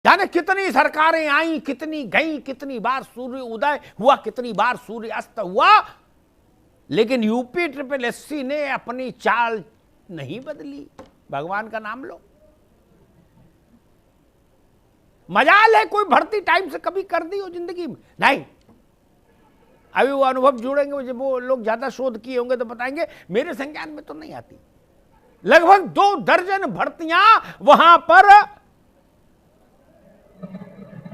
जाने कितनी सरकारें आई, कितनी गई, कितनी बार सूर्य उदय हुआ, कितनी बार सूर्य अस्त हुआ, लेकिन यूपी ट्रिपल एससी ने अपनी चाल नहीं बदली। भगवान का नाम लो। मजाल है कोई भर्ती टाइम से कभी कर दी हो जिंदगी में? नहीं। अभी वो अनुभव जुड़ेंगे, जब वो लोग ज्यादा शोध किए होंगे तो बताएंगे, मेरे संज्ञान में तो नहीं आती। लगभग 2 दर्जन भर्तियां वहां पर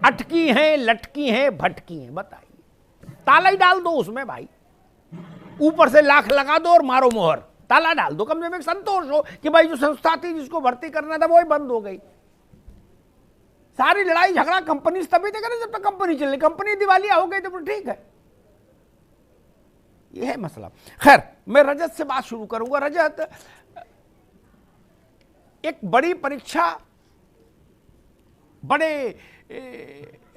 अटकी हैं, लटकी हैं, भटकी हैं। बताइए, ताला ही डाल दो उसमें भाई, ऊपर से लाख लगा दो और मारो मोहर, ताला डाल दो, कम से कम एक संतोष हो कि भाई जो संस्था थी जिसको भर्ती करना था वो ही बंद हो गई। सारी लड़ाई झगड़ा कंपनी से तभी तक जब तक कंपनी चल रही, कंपनी दिवालिया हो गई तो ठीक है। यह है मसला। खैर, मैं रजत से बात शुरू करूंगा। रजत, एक बड़ी परीक्षा बड़े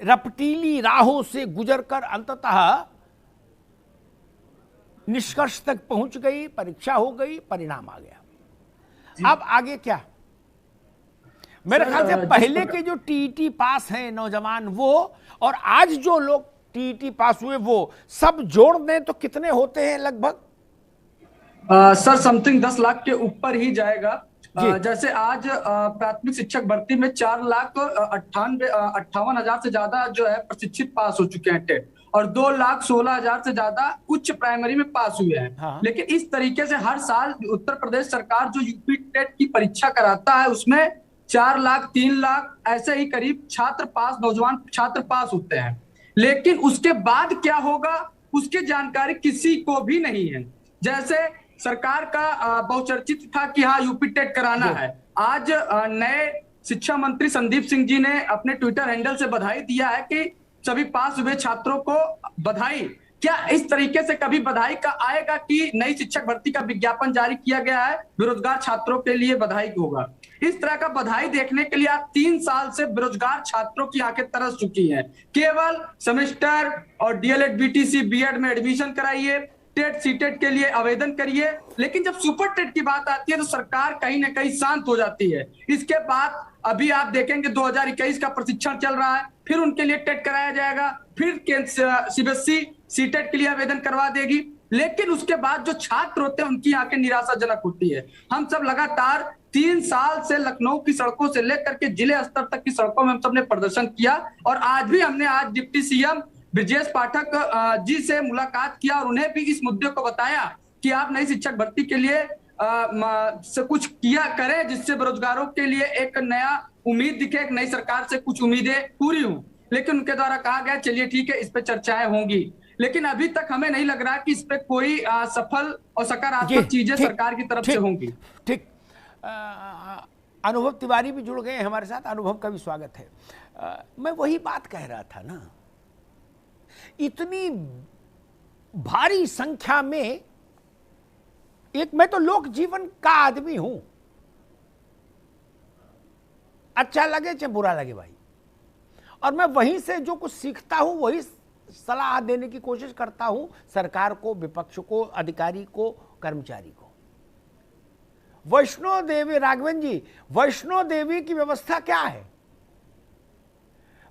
रपटीली राहों से गुजरकर अंततः निष्कर्ष तक पहुंच गई, परीक्षा हो गई, परिणाम आ गया। अब आगे क्या? मेरे ख्याल से पहले के जो टीईटी पास हैं नौजवान वो, और आज जो लोग टीईटी पास हुए वो, सब जोड़ दें तो कितने होते हैं लगभग? सर समथिंग 10 लाख के ऊपर ही जाएगा। जैसे आज प्राथमिक शिक्षक भर्ती में 4,58,000 से ज्यादा जो है प्रशिक्षित पास हो चुके हैं टेट, और 2,16,000 से ज्यादा उच्च प्राइमरी में पास हुए हैं। हाँ। लेकिन इस तरीके से हर साल उत्तर प्रदेश सरकार जो यूपी टेट की परीक्षा कराता है उसमें 4 लाख 3 लाख ऐसे ही करीब छात्र पास, नौजवान छात्र पास होते हैं। लेकिन उसके बाद क्या होगा उसकी जानकारी किसी को भी नहीं है। जैसे सरकार का बहुचर्चित था कि हाँ यूपी टेट कराना है। आज नए शिक्षा मंत्री संदीप सिंह जी ने अपने ट्विटर हैंडल से बधाई दिया है कि सभी पास हुए छात्रों को बधाई। क्या इस तरीके से कभी बधाई का आएगा कि नई शिक्षक भर्ती का विज्ञापन जारी किया गया है, बेरोजगार छात्रों के लिए बधाई होगा? इस तरह का बधाई देखने के लिए आज 3 साल से बेरोजगार छात्रों की आंखें तरस चुकी हैं। केवल सेमेस्टर और डीएलएड, बीटीसी, बीएड में एडमिशन कराइए, टेट सीटेट के लिए आवेदन करिए, लेकिन जब सुपर टेट की बात आती है तो सरकार कहीं ना कहीं शांत हो जाती है। इसके बाद अभी आप देखेंगे 2021 का प्रशिक्षण चल रहा है, फिर उनके लिए टेट कराया जाएगा, फिर सीबीएसई सीटेट के लिए आवेदन करवा देगी, लेकिन उसके बाद जो छात्र होते हैं उनकी आंखें निराशाजनक होती है। हम सब लगातार 3 साल से लखनऊ की सड़कों से लेकर के जिले स्तर तक की सड़कों में हम सब ने प्रदर्शन किया, और आज भी हमने आज डिप्टी सीएम ब्रजेश पाठक जी से मुलाकात किया और उन्हें भी इस मुद्दे को बताया कि आप नई शिक्षक भर्ती के लिए से कुछ किया करें जिससे बेरोजगारों के लिए एक नया उम्मीद दिखे, एक नई सरकार से कुछ उम्मीदें पूरी हों। लेकिन उनके द्वारा कहा गया चलिए ठीक है, इस पे चर्चाएं होंगी, लेकिन अभी तक हमें नहीं लग रहा कि इस पे कोई सफल और सकारात्मक चीजें सरकार की तरफ से होंगी। ठीक। अनुभव तिवारी भी जुड़ गए हैं हमारे साथ। अनुभव का भी स्वागत है। मैं वही बात कह रहा था ना, इतनी भारी संख्या में, एक मैं तो लोक जीवन का आदमी हूं, अच्छा लगे चाहे बुरा लगे भाई, और मैं वहीं से जो कुछ सीखता हूं वही सलाह देने की कोशिश करता हूं सरकार को, विपक्ष को, अधिकारी को, कर्मचारी को। वैष्णो देवी, राघवन जी, वैष्णो देवी की व्यवस्था क्या है?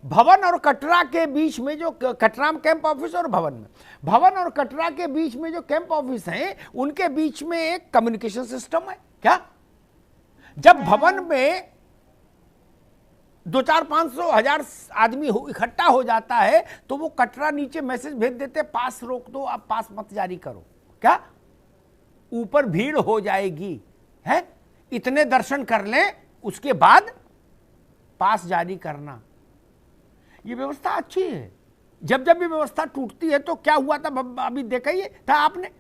भवन और कटरा के बीच में जो, कटरा में कैंप ऑफिस और भवन में, भवन और कटरा के बीच में जो कैंप ऑफिस हैं उनके बीच में एक कम्युनिकेशन सिस्टम है क्या? जब भवन में 200-400-500 आदमी इकट्ठा हो जाता है तो वो कटरा नीचे मैसेज भेज देते, पास रोक दो, अब पास मत जारी करो। क्या? ऊपर भीड़ हो जाएगी, है, इतने दर्शन कर लें उसके बाद पास जारी करना। ये व्यवस्था अच्छी है। जब जब ये व्यवस्था टूटती है तो क्या हुआ था अभी देखा ही था आपने,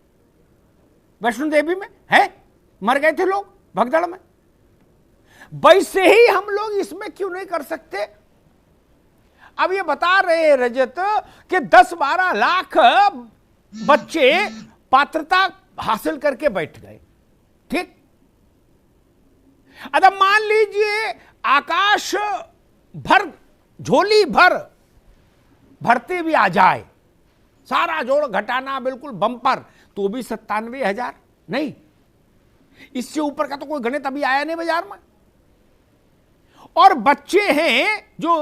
वैष्णो देवी में है, मर गए थे लोग भगदड़ में। वैसे ही हम लोग इसमें क्यों नहीं कर सकते? अब ये बता रहे हैं रजत कि 10-12 लाख बच्चे पात्रता हासिल करके बैठ गए, ठीक। अच्छा मान लीजिए आकाश भर, झोली भर भर्ती भी आ जाए, सारा जोड़ घटाना बिल्कुल बम्पर, तो भी 97,000 नहीं, इससे ऊपर का तो कोई गणित अभी आया नहीं बाजार में। और बच्चे हैं जो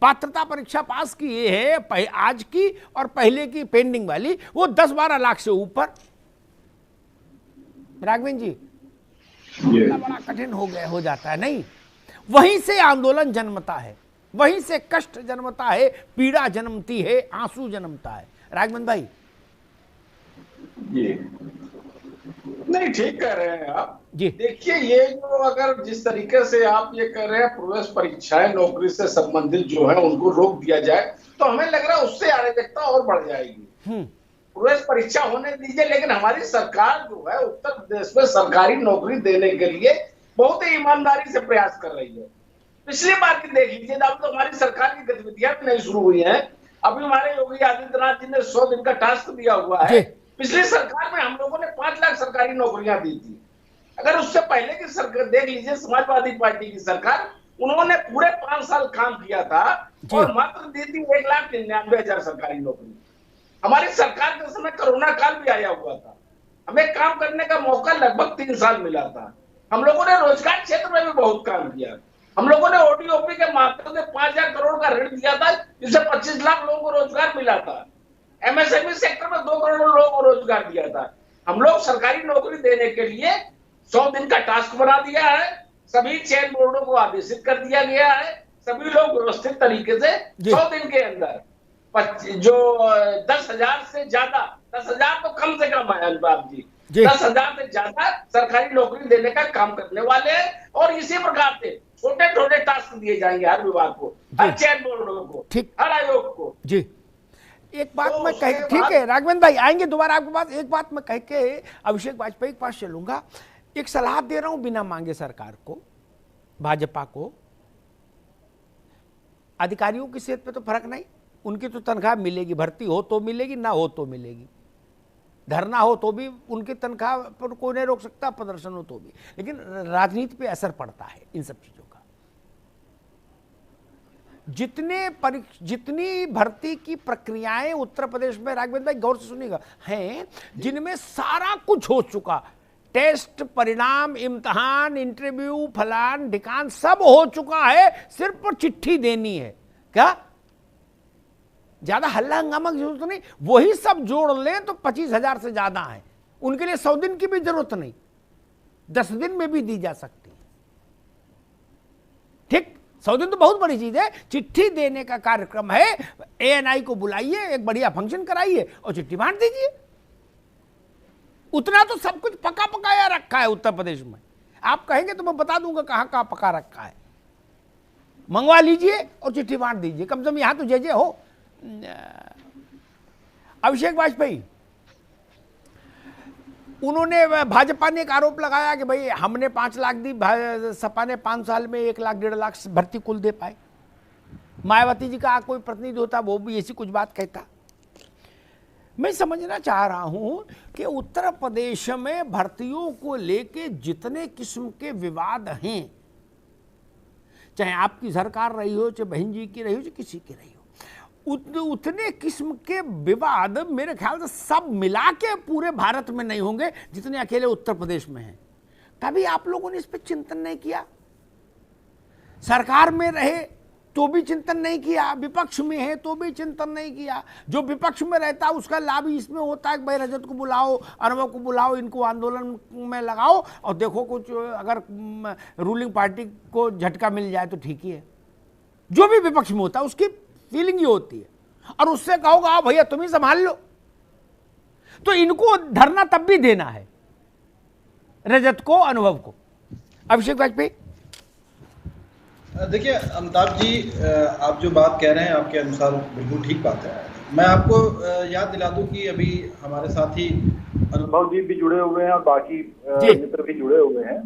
पात्रता परीक्षा पास किए हैं आज की और पहले की पेंडिंग वाली, वो 10-12 लाख से ऊपर। राघवेंद्र जी, बड़ा कठिन हो जाता है नहीं? वहीं से आंदोलन जन्मता है, वहीं से कष्ट जन्मता है, पीड़ा जन्मती है, आंसू जन्मता है। राघवेंद्र भाई जी नहीं, ठीक कह रहे हैं आप जी। देखिए, ये जो अगर जिस तरीके से आप ये कर रहे हैं, प्रवेश परीक्षाएं नौकरी से संबंधित जो है उनको रोक दिया जाए, तो हमें लग रहा है उससे अराजकता और बढ़ जाएगी। प्रवेश परीक्षा होने दीजिए, लेकिन हमारी सरकार जो है उत्तर प्रदेश में सरकारी नौकरी देने के लिए बहुत ही ईमानदारी से प्रयास कर रही है। पिछली बार की देख लीजिए, अब तो हमारी सरकार की गतिविधियां भी नहीं शुरू हुई हैं। अभी हमारे योगी आदित्यनाथ जी ने 100 दिन का टास्क दिया हुआ है। पिछली सरकार में हम लोगों ने 5 लाख सरकारी नौकरियां दी थी। अगर उससे पहले की सरकार देख लीजिए, समाजवादी पार्टी की सरकार, उन्होंने पूरे 5 साल काम किया था और मात्र दी थी 1,99,000 सरकारी नौकरी। हमारी सरकार के समय कोरोना काल भी आया हुआ था, हमें काम करने का मौका लगभग 3 साल मिला था। हम लोगों ने रोजगार क्षेत्र में भी बहुत काम किया। हम लोगों ने ओडीओपी के माध्यम से 5,000 करोड़ का ऋण दिया था, जिससे 25 लाख लोगों को रोजगार मिला था। एमएसएमई सेक्टर में 2 करोड़ लोगों को रोजगार दिया था। हम लोग सरकारी नौकरी देने के लिए 100 दिन का टास्क बना दिया है, सभी चयन बोर्डों को आदेशित कर दिया गया है, सभी लोग व्यवस्थित तरीके से 100 दिन के अंदर जो 10,000 से ज्यादा, 10,000 तो कम से कम है अनुराग जी, 10,000 से ज्यादा सरकारी नौकरी देने का काम करने वाले हैं। और इसी प्रकार से छोटे छोटे टास्क दिए जाएंगे हर विभाग को, हर चयन बोर्डों को, हर आयोग को। जी, एक बात मैं कह, ठीक है राघवेंद्र भाई आएंगे दोबारा आपके पास। एक बात मैं कह के अभिषेक वाजपेयी के पास चलूंगा। एक सलाह दे रहा हूं बिना मांगे सरकार को, भाजपा को, अधिकारियों की सेहत पे तो फर्क नहीं, उनकी तो तनख्वाह मिलेगी, भर्ती हो तो मिलेगी, ना हो तो मिलेगी, धरना हो तो भी उनकी तनख्वाह पर कोई नहीं रोक सकता, प्रदर्शन हो तो भी। लेकिन राजनीति पे असर पड़ता है इन सब चीजों का। जितनी भर्ती की प्रक्रियाएं उत्तर प्रदेश में, राघवेंद्र भाई गौर से सुनिएगा, हैं जिनमें सारा कुछ हो चुका, टेस्ट, परिणाम, इम्तिहान, इंटरव्यू, फलान ढिकान सब हो चुका है, सिर्फ चिट्ठी देनी है। क्या ज्यादा हल्ला हंगामा की जरूरत नहीं, वही सब जोड़ लें तो 25,000 से ज्यादा है। उनके लिए 100 दिन की भी जरूरत नहीं, 10 दिन में भी दी जा सकती है। ठीक, 100 दिन तो बहुत बड़ी चीज है। चिट्ठी देने का कार्यक्रम है, एएनआई को बुलाइए, एक बढ़िया फंक्शन कराइए और चिट्ठी बांट दीजिए। उतना तो सब कुछ पका पकाया रखा है उत्तर प्रदेश में। आप कहेंगे तो मैं बता दूंगा कहां कहां पका रखा है। मंगवा लीजिए और चिट्ठी बांट दीजिए, कम से कम यहां तो जय हो। अभिषेक वाजपेयी, उन्होंने, भाजपा ने एक आरोप लगाया कि भाई हमने 5 लाख दी, सपा ने 5 साल में 1 लाख 1.5 लाख भर्ती कुल दे पाए। मायावती जी का कोई प्रतिनिधि होता वो भी ऐसी कुछ बात कहता। मैं समझना चाह रहा हूं कि उत्तर प्रदेश में भर्तियों को लेके जितने किस्म के विवाद हैं, चाहे आपकी सरकार रही हो, चाहे बहन जी की रही हो, चाहे किसी की रही हो, उतने किस्म के विवाद मेरे ख्याल से सब मिला के पूरे भारत में नहीं होंगे जितने अकेले उत्तर प्रदेश में हैं। कभी आप लोगों ने इस पर चिंतन नहीं किया? सरकार में रहे तो भी चिंतन नहीं किया, विपक्ष में है तो भी चिंतन नहीं किया। जो विपक्ष में रहता है उसका लाभ इसमें होता है कि भाई रजत को बुलाओ, अनुभव को बुलाओ, इनको आंदोलन में लगाओ और देखो कुछ अगर रूलिंग पार्टी को झटका मिल जाए तो ठीक ही है। जो भी विपक्ष में होता है उसकी फीलिंग ये होती है, और उससे कहोगा आओ भैया तुम ही संभाल लो, तो इनको धरना तब भी देना है, रजत को, अनुभव को। अभिषेक वाजपेयी, देखिए अमिताभ जी, आप जो बात कह रहे हैं आपके अनुसार बिल्कुल ठीक बात है। मैं आपको याद दिला दूं कि अभी हमारे साथी अनुभव जी भी जुड़े हुए हैं और बाकी मित्र भी जुड़े हुए हैं।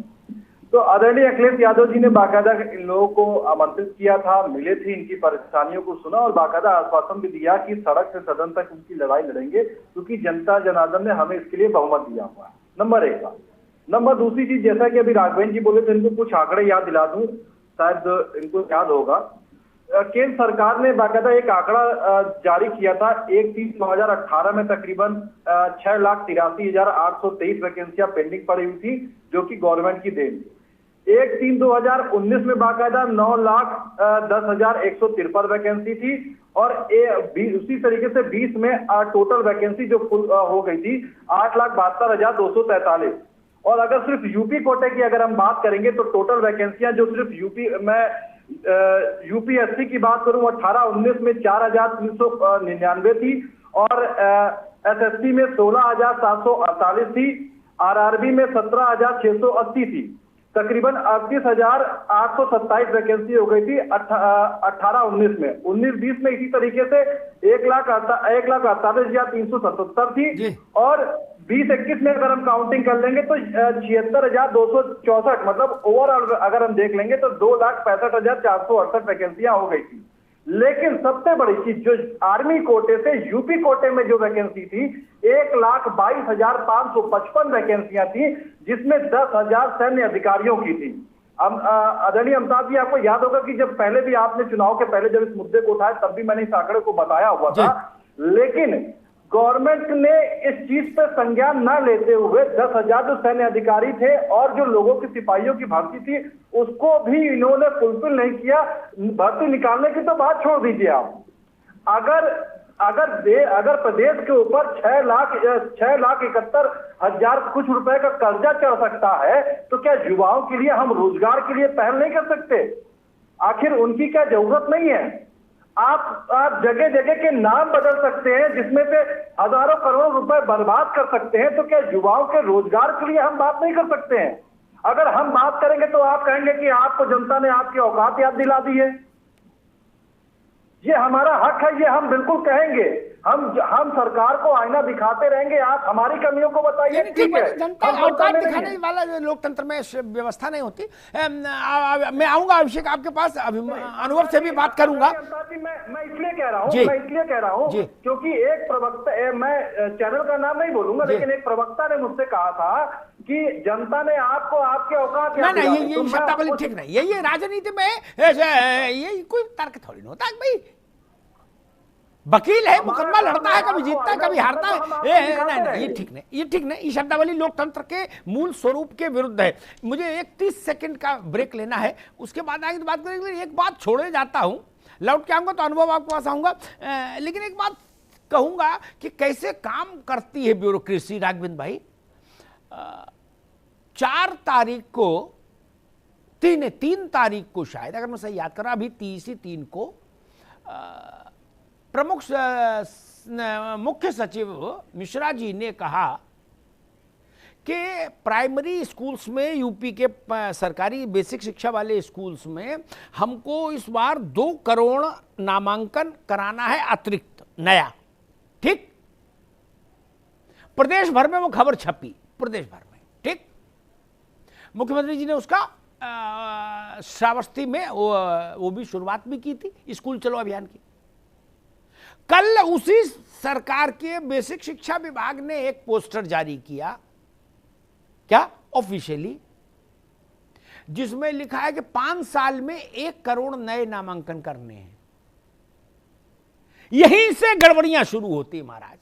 तो आदरणीय अखिलेश यादव जी ने बाकायदा इन लोगों को आमंत्रित किया था, मिले थे, इनकी परेशानियों को सुना और बाकायदा आश्वासन भी दिया कि सड़क से सदन तक उनकी लड़ाई लड़ेंगे, क्योंकि जनता जनार्दन ने हमें इसके लिए बहुमत दिया हुआ है। नंबर 1 बात। नंबर दूसरी चीज, जैसा कि अभी राघवेंद्र जी बोले थे, इनको कुछ आंकड़े याद दिला दूं, शायद इनको याद होगा। केंद्र सरकार ने बाकायदा एक आंकड़ा जारी किया था। 1/3/2018 में तकरीबन 6,83,823 वैकेंसियां पेंडिंग पड़ी हुई थी, जो कि गवर्नमेंट की देन थी। 1/3/2019 में बाकायदा 9,10,153 वैकेंसी थी और उसी तरीके से 20 में टोटल वैकेंसी जो फुल हो गई थी 8,72,243। और अगर सिर्फ यूपी कोटे की अगर हम बात करेंगे तो टोटल वैकेंसियां जो सिर्फ यूपी में यूपीएससी की बात करूं 18-19 में 4,399 थी और एसएससी में 16,748 थी, आरआरबी में 17,680 थी। तकरीबन 38,827 वैकेंसी हो गई थी 18-19 में। 19-20 में इसी तरीके से 1,48,377 थी और 20-21 में अगर हम काउंटिंग कर लेंगे तो 76,264, मतलब ओवरऑल अगर हम देख लेंगे तो 2,65,468 वैकेंसियां हो गई थी। लेकिन सबसे बड़ी चीज जो आर्मी कोटे से यूपी कोटे में जो वैकेंसी थी 1,22,555 वैकेंसियां थी, जिसमें 10,000 सैन्य अधिकारियों की थी। आदरणीय अमिताभ जी, आपको याद होगा कि जब पहले भी आपने चुनाव के पहले जब इस मुद्दे को उठाया तब भी मैंने इस आंकड़े को बताया हुआ था, लेकिन गवर्नमेंट ने इस चीज पे संज्ञान न लेते हुए 10,000 जो सैन्य अधिकारी थे और जो लोगों की सिपाहियों की भर्ती थी उसको भी इन्होंने फुलफिल नहीं किया। भर्ती निकालने की तो बात छोड़ दीजिए आप, अगर प्रदेश के ऊपर 6,71,000 कुछ रुपए का कर्जा चढ़ सकता है तो क्या युवाओं के लिए हम रोजगार के लिए पहल नहीं कर सकते? आखिर उनकी क्या जरूरत नहीं है? आप जगह जगह के नाम बदल सकते हैं जिसमें से हजारों करोड़ रुपए बर्बाद कर सकते हैं, तो क्या युवाओं के रोजगार के लिए हम बात नहीं कर सकते हैं? अगर हम बात करेंगे तो आप कहेंगे कि आपको जनता ने आपकी औकात याद दिला दी है। ये हमारा हक है, ये हम बिल्कुल कहेंगे। हम सरकार को आईना दिखाते रहेंगे, आप हमारी कमियों को बताइए, ठीक है। जनता औकात दिखाने वाला लोकतंत्र में व्यवस्था नहीं होती। मैं आऊंगा अभिषेक आपके पास, अनुभव से भी बात करूंगा। मैं इसलिए कह रहा हूं क्योंकि एक प्रवक्ता, मैं चैनल का नाम नहीं बोलूंगा, लेकिन एक प्रवक्ता ने मुझसे कहा था कि जनता ने आपको आपके औकात याद दिला दी। ये शब्दावली ठीक नहीं, ये राजनीति में ये कोई तर्क थोड़ी ना होता है भाई। वकील है, मुकदमा लड़ता है, कभी जीतता है कभी हारता है। नहीं, ये ठीक नहीं, ये ठीक नहीं। ये शब्दावली लोकतंत्र के मूल स्वरूप के विरुद्ध है। मुझे एक 30 सेकंड का ब्रेक लेना है, उसके बाद आगे तो बात करेंगे। एक बात छोड़े जाता हूं, लौट के आऊंगा तो अनुभव आपके पास आऊंगा, लेकिन एक बात कहूंगा कि कैसे काम करती है ब्यूरोक्रेसी। राघवेंद्र भाई, 4 तारीख को 3 तारीख को शायद, अगर मैं सही याद कर रहा, अभी 3 को प्रमुख मुख्य सचिव मिश्रा जी ने कहा कि प्राइमरी स्कूल्स में, यूपी के सरकारी बेसिक शिक्षा वाले स्कूल्स में हमको इस बार 2 करोड़ नामांकन कराना है अतिरिक्त नया। ठीक, प्रदेश भर में वो खबर छपी, प्रदेश भर में। ठीक, मुख्यमंत्री जी ने उसका श्रावस्ती में वो भी शुरुआत भी की थी, स्कूल चलो अभियान की। कल उसी सरकार के बेसिक शिक्षा विभाग ने एक पोस्टर जारी किया, क्या ऑफिशियली, जिसमें लिखा है कि 5 साल में 1 करोड़ नए नामांकन करने हैं। यहीं से गड़बड़ियां शुरू होती महाराज।